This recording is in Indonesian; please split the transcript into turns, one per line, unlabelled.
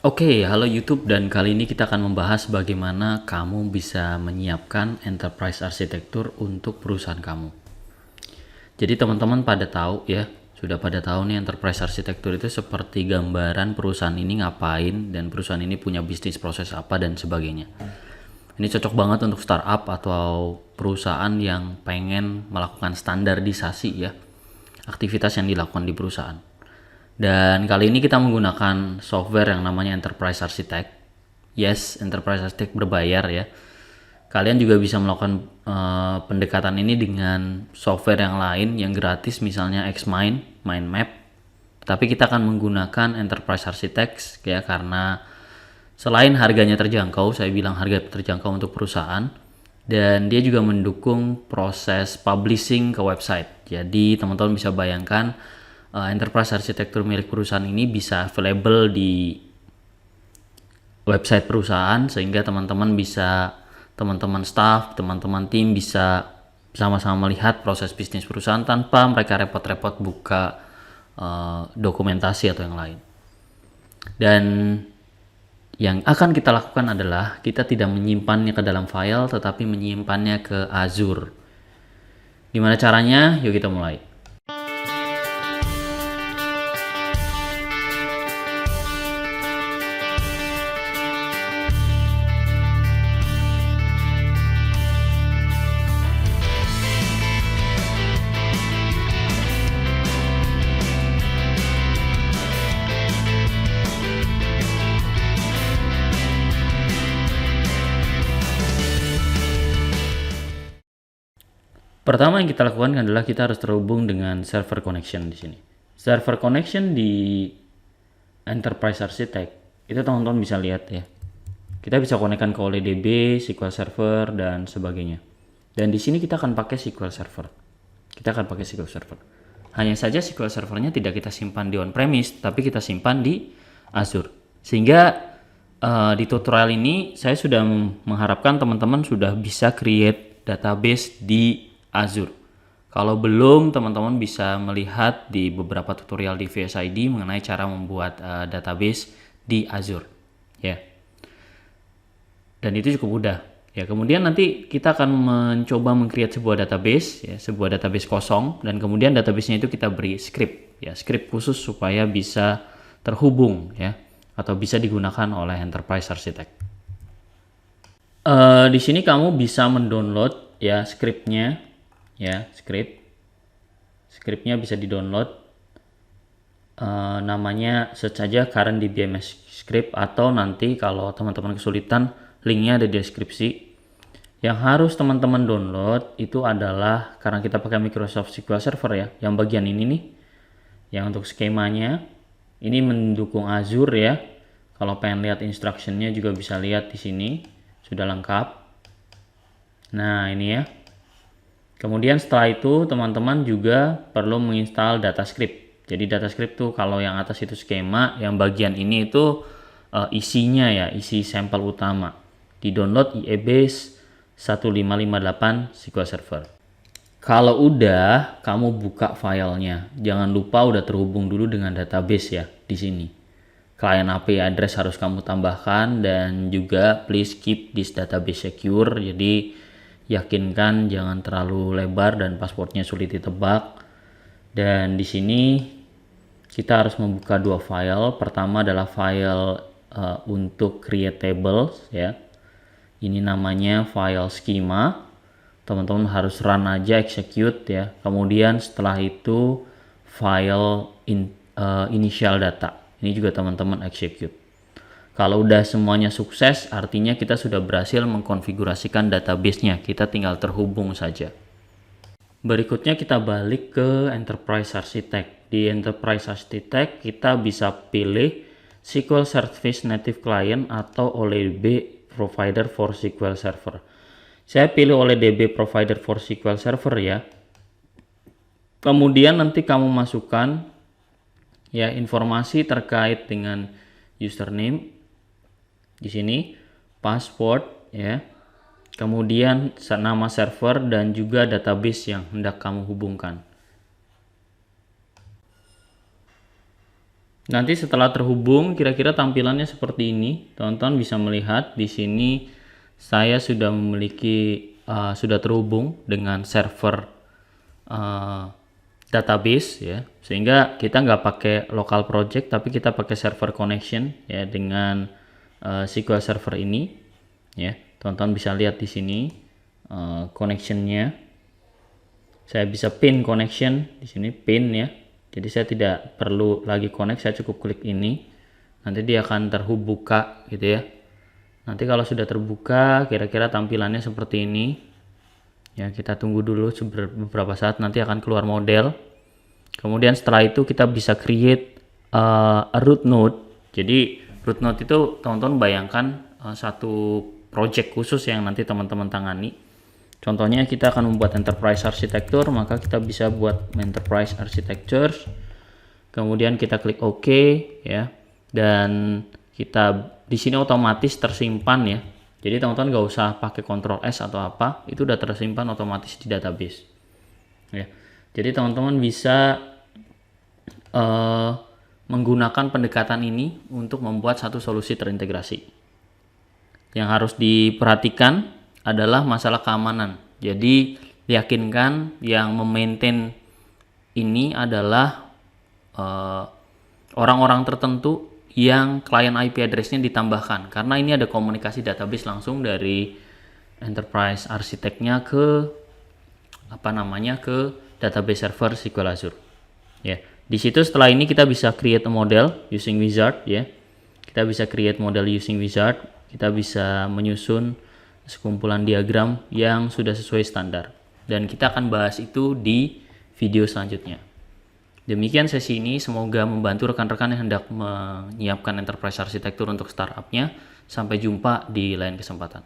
Oke, halo YouTube, dan kali ini kita akan membahas bagaimana kamu bisa menyiapkan enterprise arsitektur untuk perusahaan kamu. Jadi teman-teman pada tahu ya, sudah pada tahu nih enterprise arsitektur itu seperti gambaran perusahaan ini ngapain dan perusahaan ini punya bisnis proses apa dan sebagainya. Ini cocok banget untuk startup atau perusahaan yang pengen melakukan standarisasi ya, aktivitas yang dilakukan di perusahaan. Dan kali ini kita menggunakan software yang namanya Enterprise Architect. Yes, Enterprise Architect berbayar ya. Kalian juga bisa melakukan pendekatan ini dengan software yang lain yang gratis, misalnya Xmind, Mindmap. Tapi kita akan menggunakan Enterprise Architect ya, karena selain harganya terjangkau, saya bilang harga terjangkau untuk perusahaan, dan dia juga mendukung proses publishing ke website. Jadi teman-teman bisa bayangkan enterprise arsitektur milik perusahaan ini bisa available di website perusahaan, sehingga teman-teman staff, teman-teman tim bisa sama-sama melihat proses bisnis perusahaan tanpa mereka repot-repot buka dokumentasi atau yang lain. Dan yang akan kita lakukan adalah kita tidak menyimpannya ke dalam file, tetapi menyimpannya ke Azure. Gimana caranya? Yuk kita mulai. Pertama yang kita lakukan adalah kita harus terhubung dengan server connection di sini. Server connection di Enterprise Architect itu teman-teman bisa lihat ya. Kita bisa konekkan ke OLEDB, SQL Server dan sebagainya. Dan di sini kita akan pakai SQL Server. Hanya saja SQL Servernya tidak kita simpan di on-premise, tapi kita simpan di Azure. Sehingga di tutorial ini saya sudah mengharapkan teman-teman sudah bisa create database di Azure. Kalau belum, teman-teman bisa melihat di beberapa tutorial di VSID mengenai cara membuat database di Azure ya. Dan itu cukup mudah ya. Kemudian nanti kita akan mencoba meng-create sebuah database ya, sebuah database kosong, dan kemudian database-nya itu kita beri script ya, script khusus supaya bisa terhubung ya, atau bisa digunakan oleh Enterprise Architect. Di sini kamu bisa mendownload ya scriptnya ya, scriptnya bisa di-download, namanya search saja current DBMS script, atau nanti kalau teman-teman kesulitan linknya ada di deskripsi. Yang harus teman-teman download itu adalah, karena kita pakai Microsoft SQL Server ya, yang bagian ini nih, yang untuk skemanya ini mendukung Azure ya. Kalau pengen lihat instructionnya juga bisa lihat di sini, sudah lengkap. Nah ini ya. Kemudian setelah itu teman-teman juga perlu menginstal datascript. Jadi datascript tuh kalau yang atas itu skema, yang bagian ini itu isinya ya, isi sampel utama. Di-download IEbase 1558 SQL Server. Kalau udah, kamu buka filenya. Jangan lupa udah terhubung dulu dengan database ya di sini. Client API address harus kamu tambahkan, dan juga please keep this database secure. Jadi yakinkan jangan terlalu lebar dan passwordnya sulit ditebak. Dan di sini kita harus membuka dua file. Pertama adalah file untuk create tables ya. Ini namanya file schema. Teman-teman harus run aja, execute ya. Kemudian setelah itu file initial data. Ini juga teman-teman execute. Kalau udah semuanya sukses, artinya kita sudah berhasil mengkonfigurasikan database-nya. Kita tinggal terhubung saja. Berikutnya kita balik ke Enterprise Architect. Di Enterprise Architect kita bisa pilih SQL Service Native Client atau OLEDB Provider for SQL Server. Saya pilih OLEDB Provider for SQL Server ya. Kemudian nanti kamu masukkan ya informasi terkait dengan username di sini, password ya, kemudian nama server dan juga database yang hendak kamu hubungkan. Nanti setelah terhubung, kira-kira tampilannya seperti ini. Teman-teman bisa melihat di sini saya sudah memiliki sudah terhubung dengan server database ya, sehingga kita nggak pakai local project tapi kita pakai server connection ya dengan SQL Server ini ya. Teman-teman bisa lihat di sini connectionnya. Saya bisa pin connection di sini, pin ya. Jadi saya tidak perlu lagi connect, saya cukup klik ini. Nanti dia akan terbuka gitu ya. Nanti kalau sudah terbuka, kira-kira tampilannya seperti ini. Ya, kita tunggu dulu beberapa saat, nanti akan keluar model. Kemudian setelah itu kita bisa create a root node. Jadi root node itu teman-teman bayangkan satu project khusus yang nanti teman-teman tangani. Contohnya kita akan membuat enterprise architecture, maka kita bisa buat enterprise architecture. Kemudian kita klik OK ya. Dan kita di sini otomatis tersimpan ya. Jadi teman-teman nggak usah pakai Ctrl S atau apa, itu udah tersimpan otomatis di database. Ya. Jadi teman-teman bisa menggunakan pendekatan ini untuk membuat satu solusi terintegrasi. Yang harus diperhatikan adalah masalah keamanan. Jadi yakinkan yang memaintain ini adalah orang-orang tertentu yang klien IP address-nya ditambahkan, karena ini ada komunikasi database langsung dari enterprise arsiteknya ke ke database server SQL Azure. Ya, di situ setelah ini kita bisa create a model using wizard ya. Kita bisa create model using wizard, kita bisa menyusun sekumpulan diagram yang sudah sesuai standar, dan kita akan bahas itu di video selanjutnya. Demikian sesi ini, semoga membantu rekan-rekan yang hendak menyiapkan enterprise architecture untuk startupnya. Sampai jumpa di lain kesempatan.